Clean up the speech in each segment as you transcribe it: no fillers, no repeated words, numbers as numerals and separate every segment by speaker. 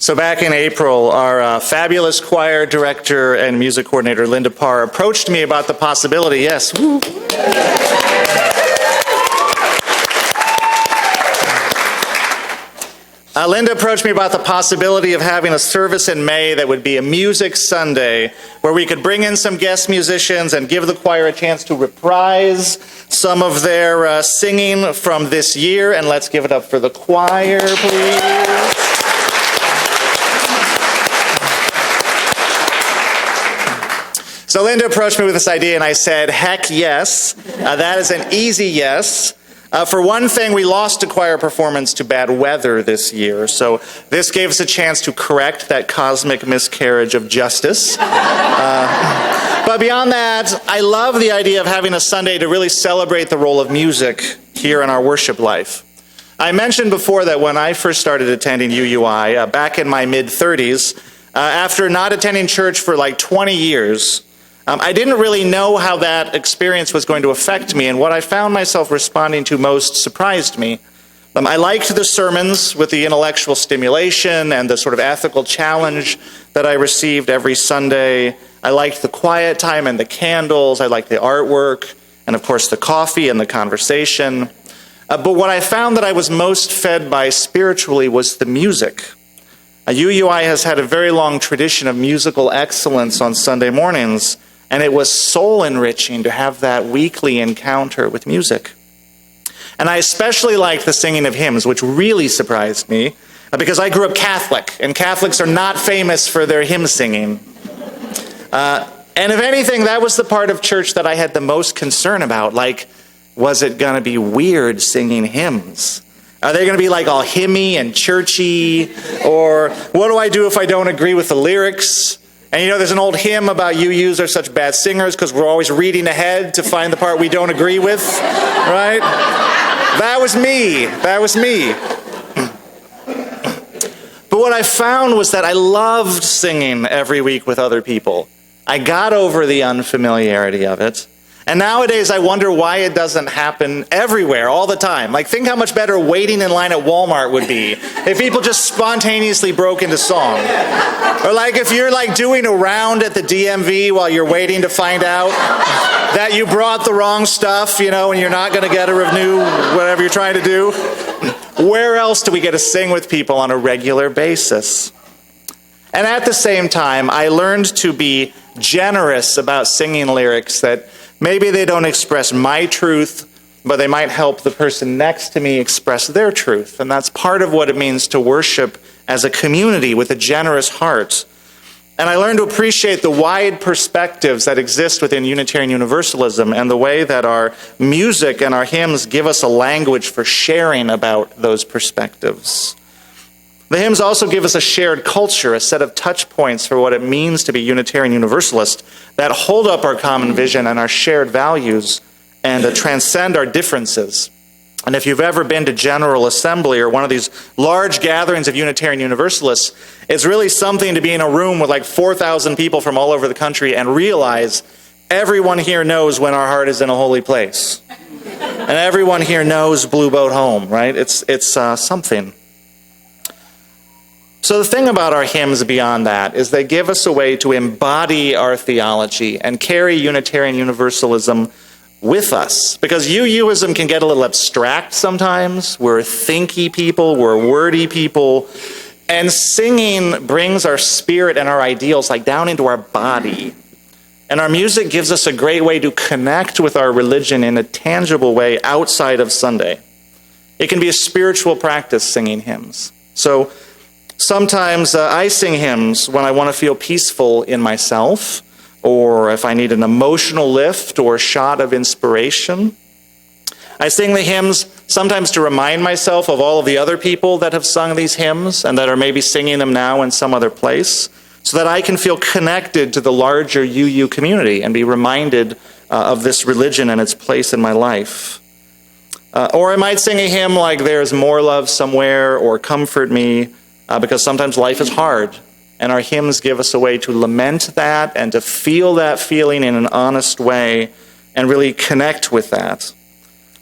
Speaker 1: So back in April, our fabulous choir director and music coordinator, Linda Parr, approached me about the possibility, yes, woo. Linda approached me about the possibility of having a service in May that would be a music Sunday, where we could bring in some guest musicians and give the choir a chance to reprise some of their singing from this year. And let's give it up for the choir, please. So Linda approached me with this idea, and I said, heck yes. That is an easy yes. For one thing, we lost a choir performance to bad weather this year, so this gave us a chance to correct that cosmic miscarriage of justice. But beyond that, I love the idea of having a Sunday to really celebrate the role of music here in our worship life. I mentioned before that when I first started attending UUI, back in my mid-30s, after not attending church for like 20 years, I didn't really know how that experience was going to affect me, and what I found myself responding to most surprised me. I liked the sermons with the intellectual stimulation and the sort of ethical challenge that I received every Sunday. I liked the quiet time and the candles. I liked the artwork, and of course the coffee and the conversation. But what I found that I was most fed by spiritually was the music. UUI has had a very long tradition of musical excellence on Sunday mornings, and it was soul-enriching to have that weekly encounter with music. And I especially liked the singing of hymns, which really surprised me, because I grew up Catholic, and Catholics are not famous for their hymn singing. And if anything, that was the part of church that I had the most concern about. Like, was it going to be weird singing hymns? Are they going to be like all hymny and churchy? Or what do I do if I don't agree with the lyrics? And you know, there's an old hymn about UUs are such bad singers because we're always reading ahead to find the part we don't agree with, right? That was me. But what I found was that I loved singing every week with other people. I got over the unfamiliarity of it. And nowadays, I wonder why it doesn't happen everywhere, all the time. Like, think how much better waiting in line at Walmart would be if people just spontaneously broke into song. Or like if you're like doing a round at the DMV while you're waiting to find out that you brought the wrong stuff, you know, and you're not going to get a renew whatever you're trying to do. Where else do we get to sing with people on a regular basis? And at the same time, I learned to be generous about singing lyrics that maybe they don't express my truth, but they might help the person next to me express their truth. And that's part of what it means to worship as a community with a generous heart. And I learned to appreciate the wide perspectives that exist within Unitarian Universalism and the way that our music and our hymns give us a language for sharing about those perspectives. The hymns also give us a shared culture, a set of touch points for what it means to be Unitarian Universalist that hold up our common vision and our shared values and transcend our differences. And if you've ever been to General Assembly or one of these large gatherings of Unitarian Universalists, it's really something to be in a room with like 4,000 people from all over the country and realize everyone here knows when our heart is in a holy place. And everyone here knows Blue Boat Home, right? It's something. So the thing about our hymns beyond that is they give us a way to embody our theology and carry Unitarian Universalism with us. Because UUism can get a little abstract sometimes. We're thinky people, we're wordy people. And singing brings our spirit and our ideals like down into our body. And our music gives us a great way to connect with our religion in a tangible way outside of Sunday. It can be a spiritual practice singing hymns. So sometimes I sing hymns when I want to feel peaceful in myself, or if I need an emotional lift or a shot of inspiration. I sing the hymns sometimes to remind myself of all of the other people that have sung these hymns and that are maybe singing them now in some other place, so that I can feel connected to the larger UU community and be reminded of this religion and its place in my life. Or I might sing a hymn like There's More Love Somewhere or Comfort Me, because sometimes life is hard, and our hymns give us a way to lament that and to feel that feeling in an honest way and really connect with that.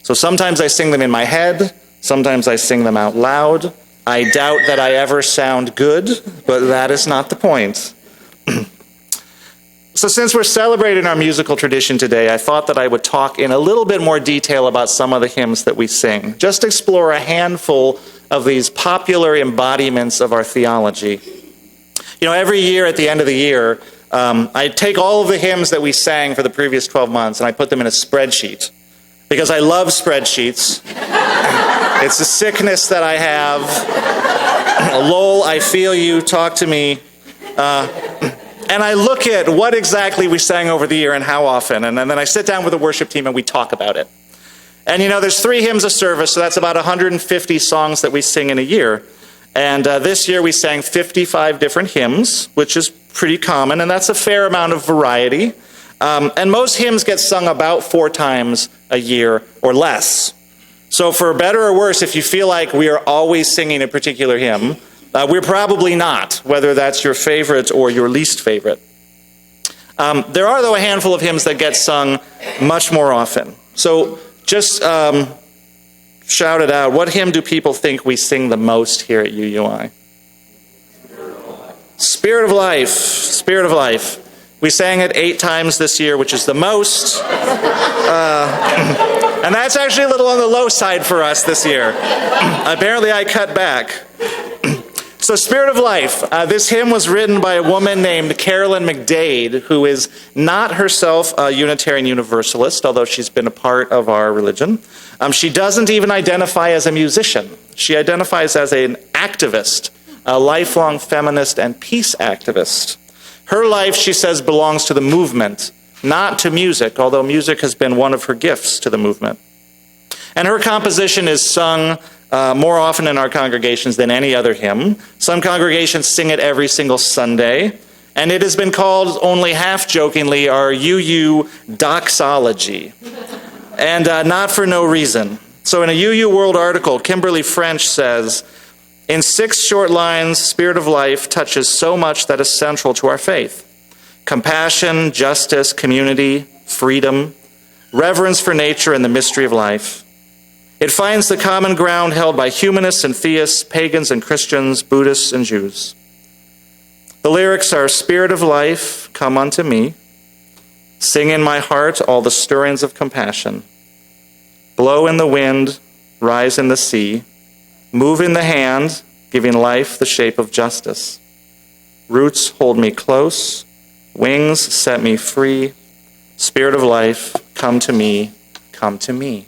Speaker 1: So sometimes I sing them in my head, sometimes I sing them out loud, I doubt that I ever sound good, but that is not the point. So since we're celebrating our musical tradition today, I thought that I would talk in a little bit more detail about some of the hymns that we sing. Just explore a handful of these popular embodiments of our theology. You know, every year at the end of the year, I take all of the hymns that we sang for the previous 12 months and I put them in a spreadsheet. Because I love spreadsheets. It's a sickness that I have. Lol, I feel you, talk to me. And I look at what exactly we sang over the year and how often, and then I sit down with the worship team and we talk about it. And you know, there's 3 hymns of service, so that's about 150 songs that we sing in a year. And this year we sang 55 different hymns, which is pretty common, and that's a fair amount of variety. And most hymns get sung about 4 times a year or less. So for better or worse, if you feel like we are always singing a particular hymn, we're probably not, whether that's your favorite or your least favorite. There are, though, a handful of hymns that get sung much more often. So just shout it out. What hymn do people think we sing the most here at UUI? Spirit of Life. Spirit of Life. We sang it 8 times this year, which is the most. And that's actually a little on the low side for us this year. Apparently I cut back. So Spirit of Life, this hymn was written by a woman named Carolyn McDade, who is not herself a Unitarian Universalist, although she's been a part of our religion. She doesn't even identify as a musician. She identifies as an activist, a lifelong feminist and peace activist. Her life, she says, belongs to the movement, not to music, although music has been one of her gifts to the movement. And her composition is sung more often in our congregations than any other hymn. Some congregations sing it every single Sunday, and it has been called, only half-jokingly, our UU doxology, and not for no reason. So in a UU World article, Kimberly French says, in 6 short lines, Spirit of Life touches so much that is central to our faith. Compassion, justice, community, freedom, reverence for nature and the mystery of life. It finds the common ground held by humanists and theists, pagans and Christians, Buddhists and Jews. The lyrics are, Spirit of Life, come unto me. Sing in my heart all the stirrings of compassion. Blow in the wind, rise in the sea. Move in the hand, giving life the shape of justice. Roots hold me close. Wings set me free. Spirit of Life, come to me, come to me.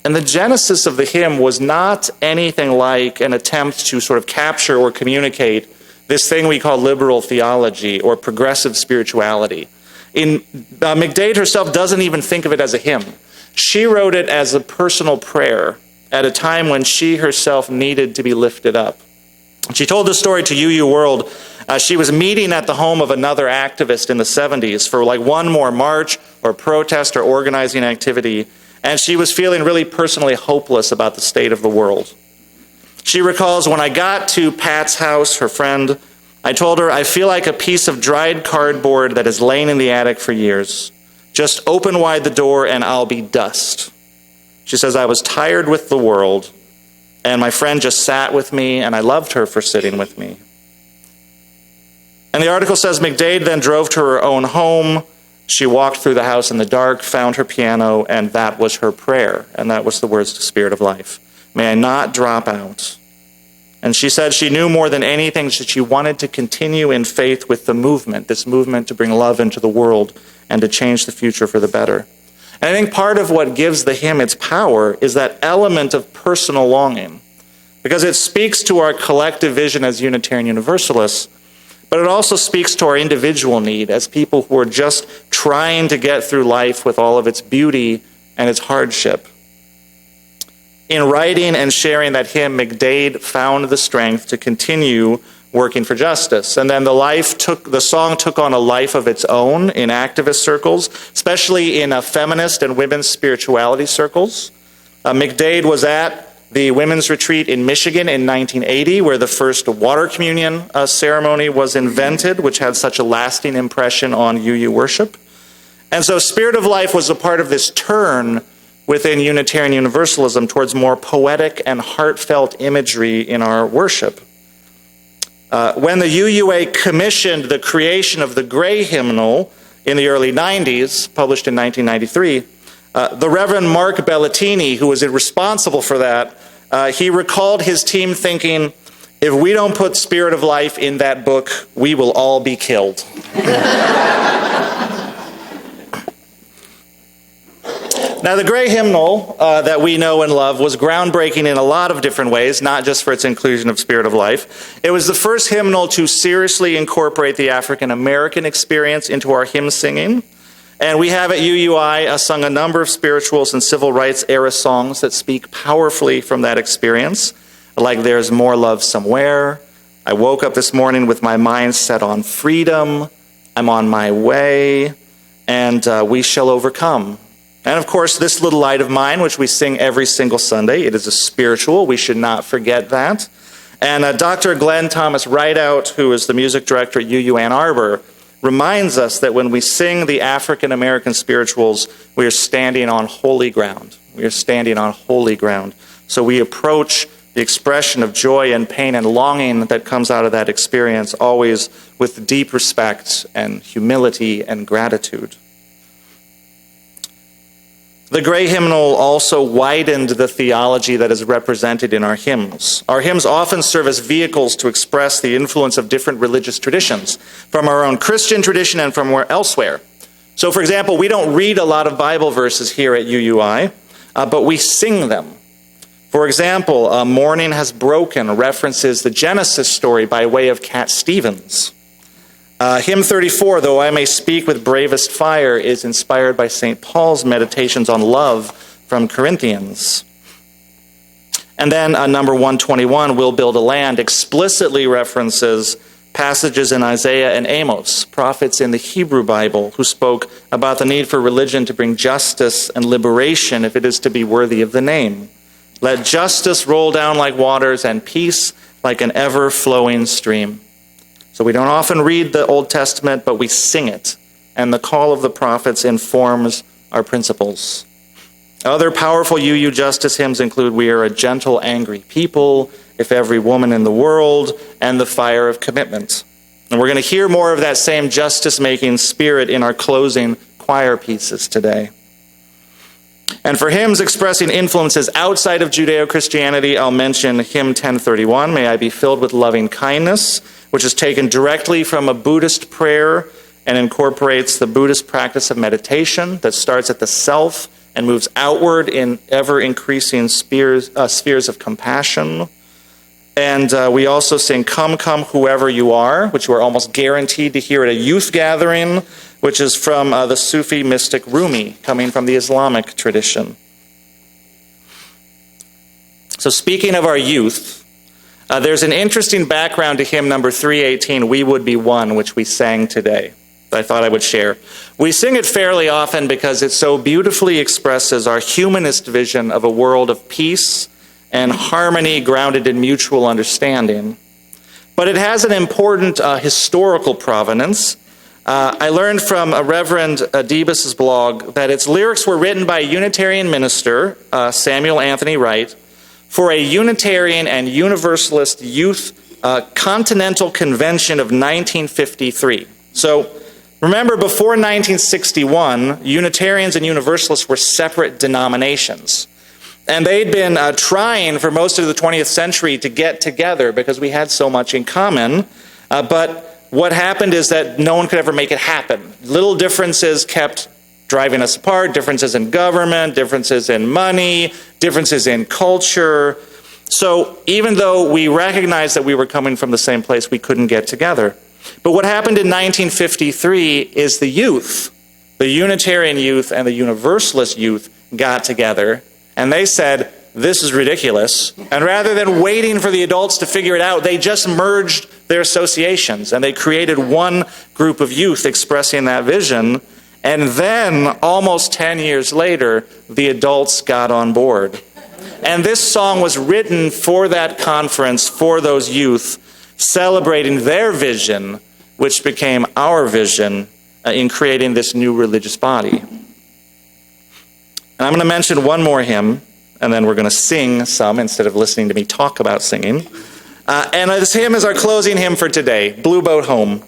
Speaker 1: And the genesis of the hymn was not anything like an attempt to sort of capture or communicate this thing we call liberal theology or progressive spirituality. McDade herself doesn't even think of it as a hymn. She wrote it as a personal prayer at a time when she herself needed to be lifted up. She told this story to UU World. She was meeting at the home of another activist in the 70s for like one more march or protest or organizing activity. And she was feeling really personally hopeless about the state of the world. She recalls, when I got to Pat's house, her friend, I told her, I feel like a piece of dried cardboard that has lain in the attic for years. Just open wide the door and I'll be dust. She says, I was tired with the world, and my friend just sat with me, and I loved her for sitting with me. And the article says, McDade then drove to her own home. She walked through the house in the dark, found her piano, and that was her prayer. And that was the words to Spirit of Life. May I not drop out. And she said she knew more than anything that she wanted to continue in faith with the movement, this movement to bring love into the world and to change the future for the better. And I think part of what gives the hymn its power is that element of personal longing, because it speaks to our collective vision as Unitarian Universalists, but it also speaks to our individual need as people who are just trying to get through life with all of its beauty and its hardship. In writing and sharing that hymn, McDade found the strength to continue working for justice. And then the song took on a life of its own in activist circles, especially in feminist and women's spirituality circles. McDade was at the women's retreat in Michigan in 1980, where the first water communion ceremony was invented, which had such a lasting impression on UU worship. And so Spirit of Life was a part of this turn within Unitarian Universalism towards more poetic and heartfelt imagery in our worship. When the UUA commissioned the creation of the Gray Hymnal in the early 90s, published in 1993, the Reverend Mark Bellatini, who was responsible for that, he recalled his team thinking, if we don't put Spirit of Life in that book, we will all be killed. Now, the Gray Hymnal that we know and love was groundbreaking in a lot of different ways, not just for its inclusion of Spirit of Life. It was the first hymnal to seriously incorporate the African American experience into our hymn singing. And we have at UUI sung a number of spirituals and civil rights era songs that speak powerfully from that experience, like There's More Love Somewhere, I Woke Up This Morning with My Mind Set on Freedom, I'm on My Way, and We Shall Overcome. And of course, This Little Light of Mine, which we sing every single Sunday. It is a spiritual. We should not forget that. And Dr. Glenn Thomas Rideout, who is the music director at UU Ann Arbor, reminds us that when we sing the African American spirituals, we are standing on holy ground. We are standing on holy ground. So we approach the expression of joy and pain and longing that comes out of that experience always with deep respect and humility and gratitude. The Gray Hymnal also widened the theology that is represented in our hymns. Our hymns often serve as vehicles to express the influence of different religious traditions, from our own Christian tradition and from elsewhere. So, for example, we don't read a lot of Bible verses here at UUI, but we sing them. For example, Morning Has Broken references the Genesis story by way of Cat Stevens. Hymn 34, Though I May Speak with Bravest Fire, is inspired by St. Paul's meditations on love from Corinthians. And then number 121, We'll Build a Land, explicitly references passages in Isaiah and Amos, prophets in the Hebrew Bible, who spoke about the need for religion to bring justice and liberation if it is to be worthy of the name. Let justice roll down like waters and peace like an ever-flowing stream. So we don't often read the Old Testament, but we sing it. And the call of the prophets informs our principles. Other powerful UU justice hymns include We Are a Gentle, Angry People, If Every Woman in the World, and The Fire of Commitment. And we're going to hear more of that same justice-making spirit in our closing choir pieces today. And for hymns expressing influences outside of Judeo-Christianity, I'll mention hymn 1031, May I Be Filled with Loving Kindness, which is taken directly from a Buddhist prayer and incorporates the Buddhist practice of meditation that starts at the self and moves outward in ever-increasing spheres of compassion. And we also sing Come, Come, Whoever You Are, which we're almost guaranteed to hear at a youth gathering, which is from the Sufi mystic Rumi, coming from the Islamic tradition. So speaking of our youth, there's an interesting background to hymn number 318, We Would Be One, which we sang today, that I thought I would share. We sing it fairly often because it so beautifully expresses our humanist vision of a world of peace and harmony grounded in mutual understanding. But it has an important historical provenance. I learned from Reverend Debus's blog that its lyrics were written by a Unitarian minister, Samuel Anthony Wright, for a Unitarian and Universalist youth Continental Convention of 1953. So remember, before 1961, Unitarians and Universalists were separate denominations. And they'd been trying for most of the 20th century to get together because we had so much in common. But what happened is that no one could ever make it happen. Little differences kept driving us apart, differences in government, differences in money, differences in culture. So even though we recognized that we were coming from the same place, we couldn't get together. But what happened in 1953 is the youth, the Unitarian youth and the Universalist youth got together, and they said, this is ridiculous. And rather than waiting for the adults to figure it out, they just merged their associations, and they created one group of youth expressing that vision. And then, almost 10 years later, the adults got on board. And this song was written for that conference, for those youth, celebrating their vision, which became our vision in creating this new religious body. And I'm going to mention one more hymn, and then we're going to sing some instead of listening to me talk about singing. And this hymn is our closing hymn for today, Blue Boat Home.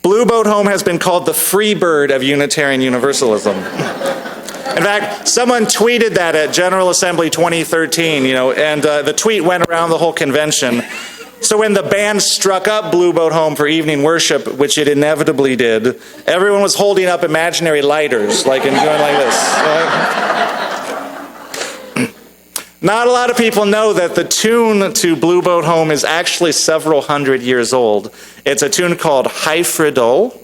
Speaker 1: Blue Boat Home has been called the free bird of Unitarian Universalism. In fact, someone tweeted that at General Assembly 2013, and the tweet went around the whole convention. So when the band struck up Blue Boat Home for evening worship, which it inevitably did, everyone was holding up imaginary lighters, and going like this. Not a lot of people know that the tune to Blue Boat Home is actually several hundred years old. It's a tune called Hyfrydol,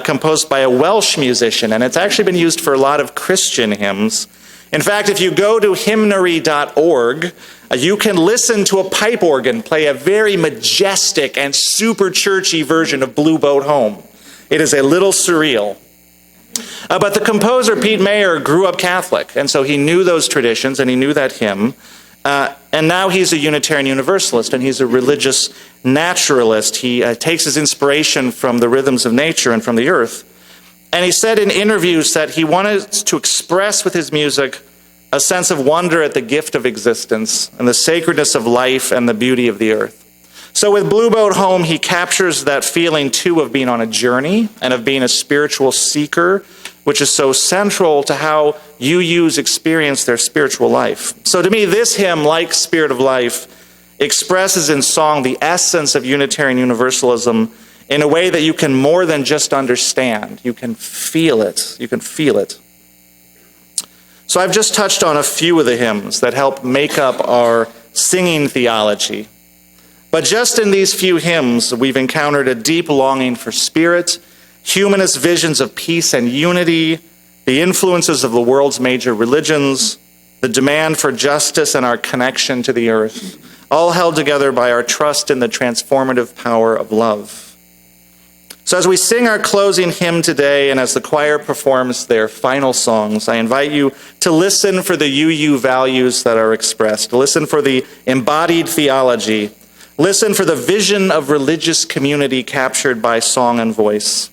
Speaker 1: composed by a Welsh musician, and it's actually been used for a lot of Christian hymns. In fact, if you go to hymnary.org, you can listen to a pipe organ play a very majestic and super churchy version of Blue Boat Home. It is a little surreal. But the composer, Pete Mayer, grew up Catholic, and so he knew those traditions, and he knew that hymn. And now he's a Unitarian Universalist, and he's a religious naturalist. He takes his inspiration from the rhythms of nature and from the earth. And he said in interviews that he wanted to express with his music a sense of wonder at the gift of existence and the sacredness of life and the beauty of the earth. So with Blue Boat Home, he captures that feeling, too, of being on a journey and of being a spiritual seeker, which is so central to how UUs experience their spiritual life. So to me, this hymn, like Spirit of Life, expresses in song the essence of Unitarian Universalism in a way that you can more than just understand. You can feel it. You can feel it. So I've just touched on a few of the hymns that help make up our singing theology. But just in these few hymns, we've encountered a deep longing for spirit, humanist visions of peace and unity, the influences of the world's major religions, the demand for justice and our connection to the earth, all held together by our trust in the transformative power of love. So as we sing our closing hymn today, and as the choir performs their final songs, I invite you to listen for the UU values that are expressed, listen for the embodied theology, listen for the vision of religious community captured by song and voice.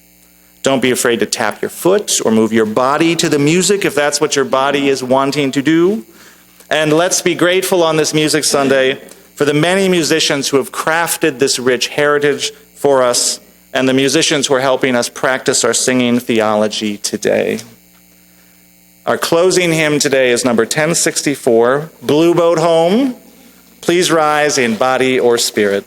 Speaker 1: Don't be afraid to tap your foot or move your body to the music if that's what your body is wanting to do. And let's be grateful on this Music Sunday for the many musicians who have crafted this rich heritage for us and the musicians who are helping us practice our singing theology today. Our closing hymn today is number 1064, Blue Boat Home. Please rise in body or spirit.